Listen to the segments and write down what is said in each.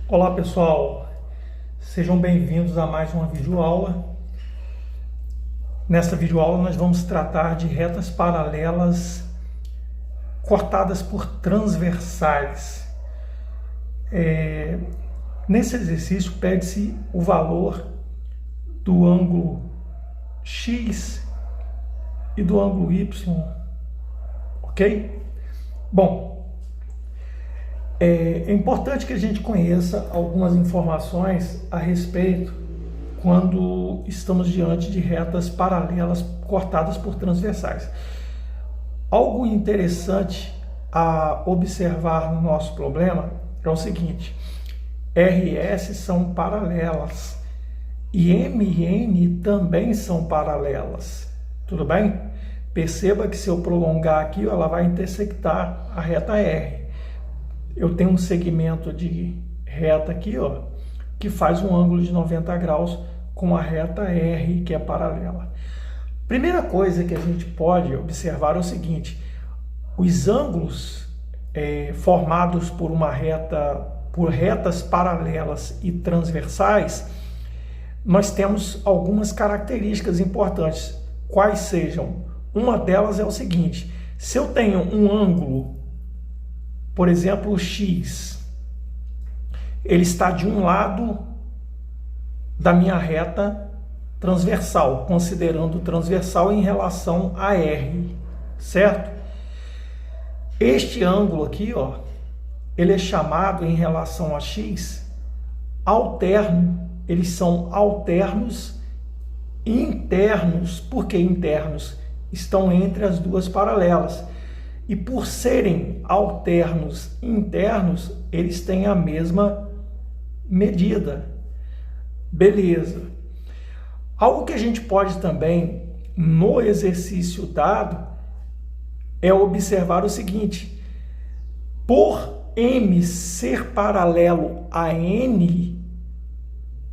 Olá pessoal, sejam bem-vindos a mais uma videoaula. Nesta videoaula nós vamos tratar de retas paralelas cortadas por transversais. Nesse exercício pede-se o valor do ângulo X e do ângulo Y, ok? Bom, é importante que a gente conheça algumas informações a respeito quando estamos diante de retas paralelas cortadas por transversais. Algo interessante a observar no nosso problema é o seguinte: RS são paralelas e M e N também são paralelas, tudo bem? Perceba que se eu prolongar aqui, ela vai intersectar a reta R. Eu tenho um segmento de reta aqui, ó, que faz um ângulo de 90 graus com a reta R, que é paralela. Primeira coisa que a gente pode observar é o seguinte: os ângulos formados por retas paralelas e transversais, nós temos algumas características importantes. Quais sejam? Uma delas é o seguinte: se eu tenho um ângulo, por exemplo, X, ele está de um lado da minha reta transversal, considerando transversal em relação a R, certo? Este ângulo aqui, ó, ele é chamado em relação a X alterno. Eles são alternos internos. Por que internos? Estão entre as duas paralelas. E por serem alternos internos, eles têm a mesma medida. Beleza. Algo que a gente pode também, no exercício dado, é observar o seguinte: por M ser paralelo a N,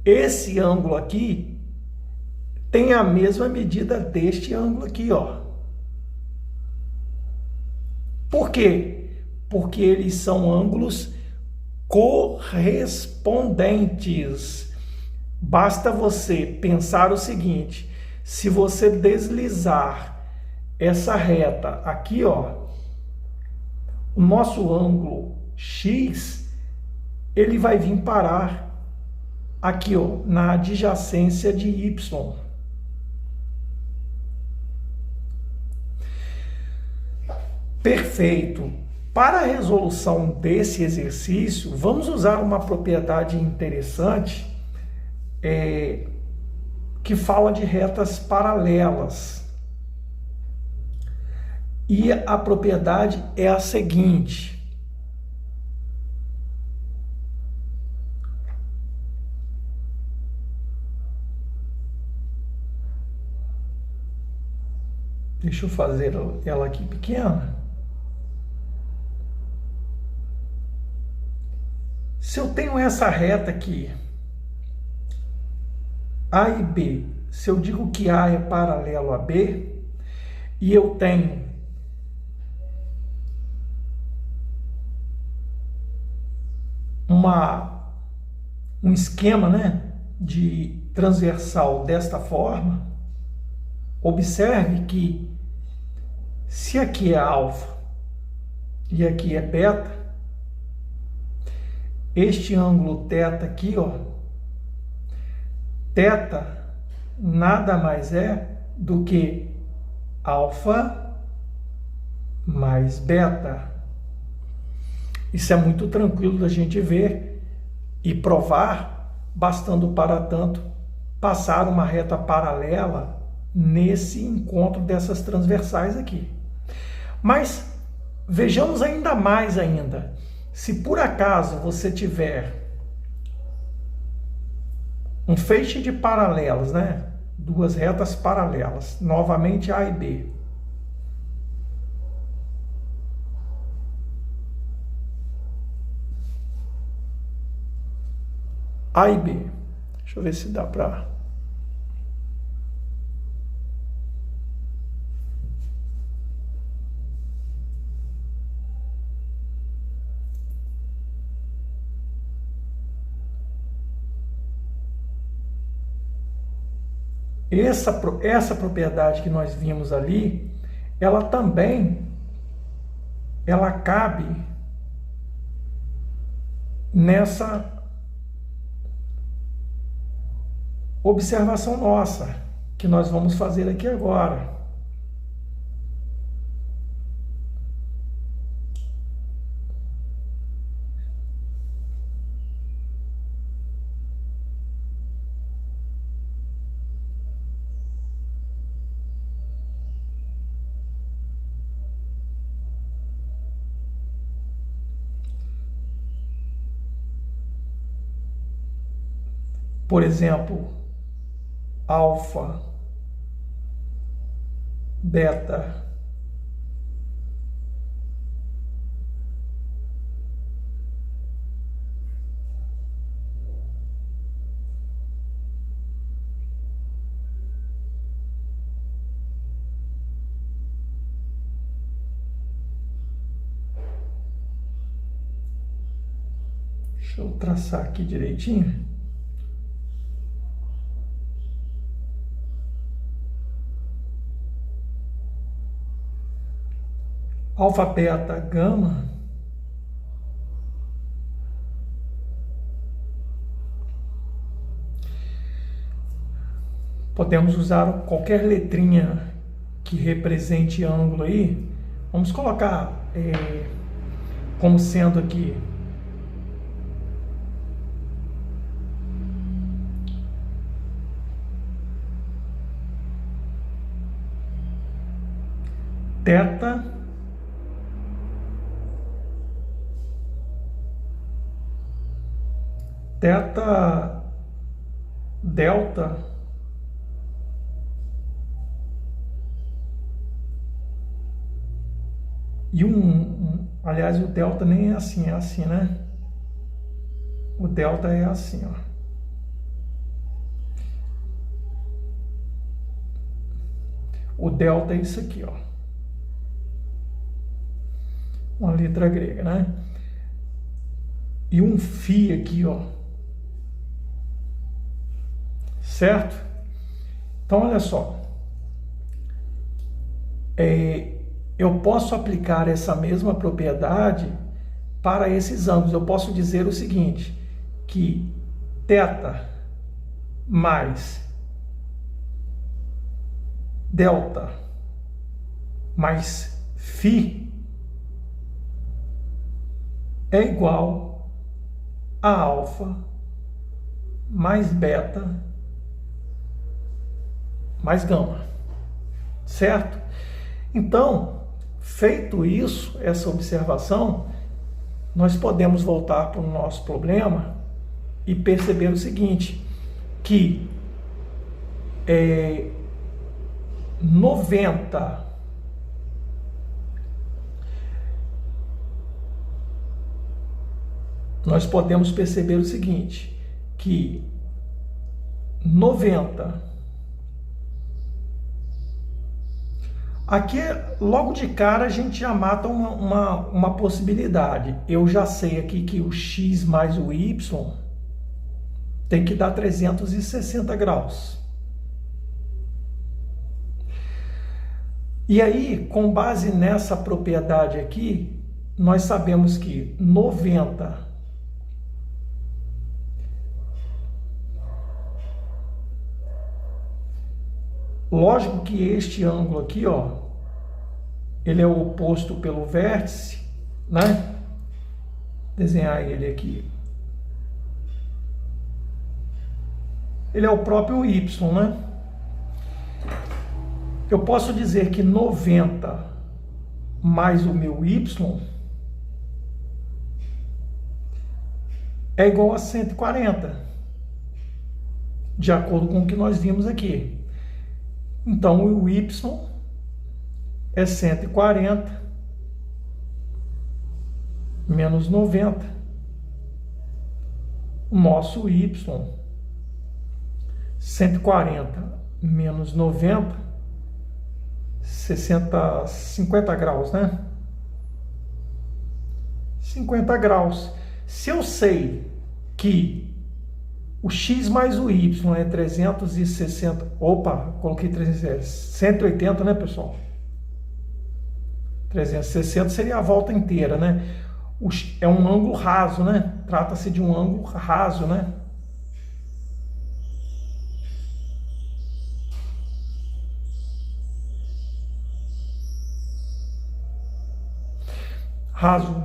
esse ângulo aqui tem a mesma medida deste ângulo aqui, ó. Por quê? Porque eles são ângulos correspondentes. Basta você pensar o seguinte: se você deslizar essa reta aqui, ó, o nosso ângulo X, ele vai vir parar aqui, ó, na adjacência de Y. Perfeito. Para a resolução desse exercício, vamos usar uma propriedade interessante que fala de retas paralelas. E a propriedade é a seguinte: deixa eu fazer ela aqui pequena. Se eu tenho essa reta aqui, A e B, se eu digo que A é paralelo a B, e eu tenho um esquema, né, de transversal desta forma, observe que se aqui é alfa e aqui é beta, este ângulo θ aqui, ó, θ nada mais é do que alfa mais beta. Isso é muito tranquilo da gente ver e provar, bastando para tanto passar uma reta paralela nesse encontro dessas transversais aqui. Mas vejamos ainda mais ainda. Se por acaso você tiver um feixe de paralelas, né? Duas retas paralelas, novamente A e B. A e B. Deixa eu ver se dá para... essa propriedade que nós vimos ali, ela também cabe nessa observação nossa, que nós vamos fazer aqui agora. Por exemplo, alfa, beta, deixa eu traçar aqui direitinho. Alfa, beta, gama, podemos usar qualquer letrinha que represente ângulo aí. Vamos colocar como sendo aqui teta, delta, e aliás, o delta nem é assim, né? O delta é assim, ó. O delta é isso aqui, ó. Uma letra grega, né? E um φ aqui, ó. Certo? Então, olha só. Eu posso aplicar essa mesma propriedade para esses ângulos. Eu posso dizer o seguinte, que θ mais delta mais φ é igual a alfa mais beta mais gama, certo? Então, feito isso, essa observação, nós podemos voltar para o nosso problema e perceber o seguinte, que 90 nós podemos perceber o seguinte, que 90 aqui, logo de cara, a gente já mata uma possibilidade. Eu já sei aqui que o x mais o y tem que dar 360 graus. E aí, com base nessa propriedade aqui, nós sabemos que 90 lógico que este ângulo aqui, ó, ele é o oposto pelo vértice, né? Desenhar ele aqui. Ele é o próprio y, né? Eu posso dizer que 90 mais o meu y é igual a 140, de acordo com o que nós vimos aqui. Então, o y é 140 menos 90. O nosso y, 140 menos 90, 50 graus, né? 50 graus. Se eu sei que O x mais o y é 360. Opa, coloquei 360. 180, né, pessoal? 360 seria a volta inteira, né? É um ângulo raso, né? Trata-se de um ângulo raso, né? Raso.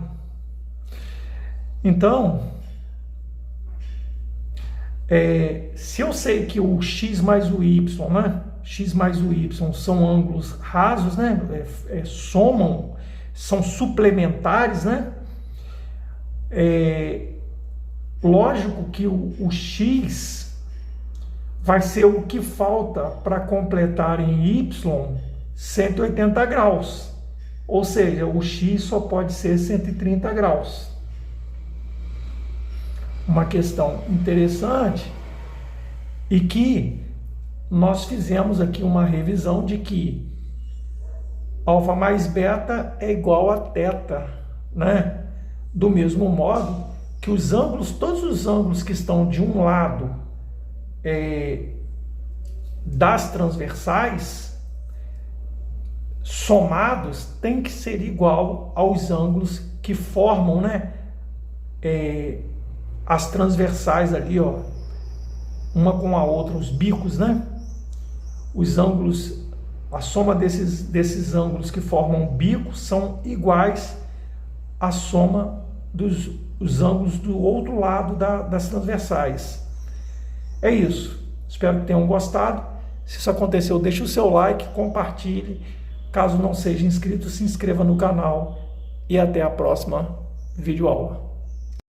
Então, se eu sei que o x mais o y, né? X mais o y são ângulos rasos, né? Somam, são suplementares, né? Lógico que o x vai ser o que falta para completar em y 180 graus. Ou seja, o x só pode ser 130 graus. Uma questão interessante e que nós fizemos aqui uma revisão de que alfa mais beta é igual a θ, né? Do mesmo modo que os ângulos, todos os ângulos que estão de um lado das transversais, somados, tem que ser igual aos ângulos que formam, né? As transversais ali, ó, uma com a outra, os bicos, né? Os ângulos, a soma desses ângulos que formam bicos são iguais à soma dos ângulos do outro lado das transversais. É isso. Espero que tenham gostado. Se isso aconteceu, deixe o seu like, compartilhe. Caso não seja inscrito, se inscreva no canal e até a próxima videoaula.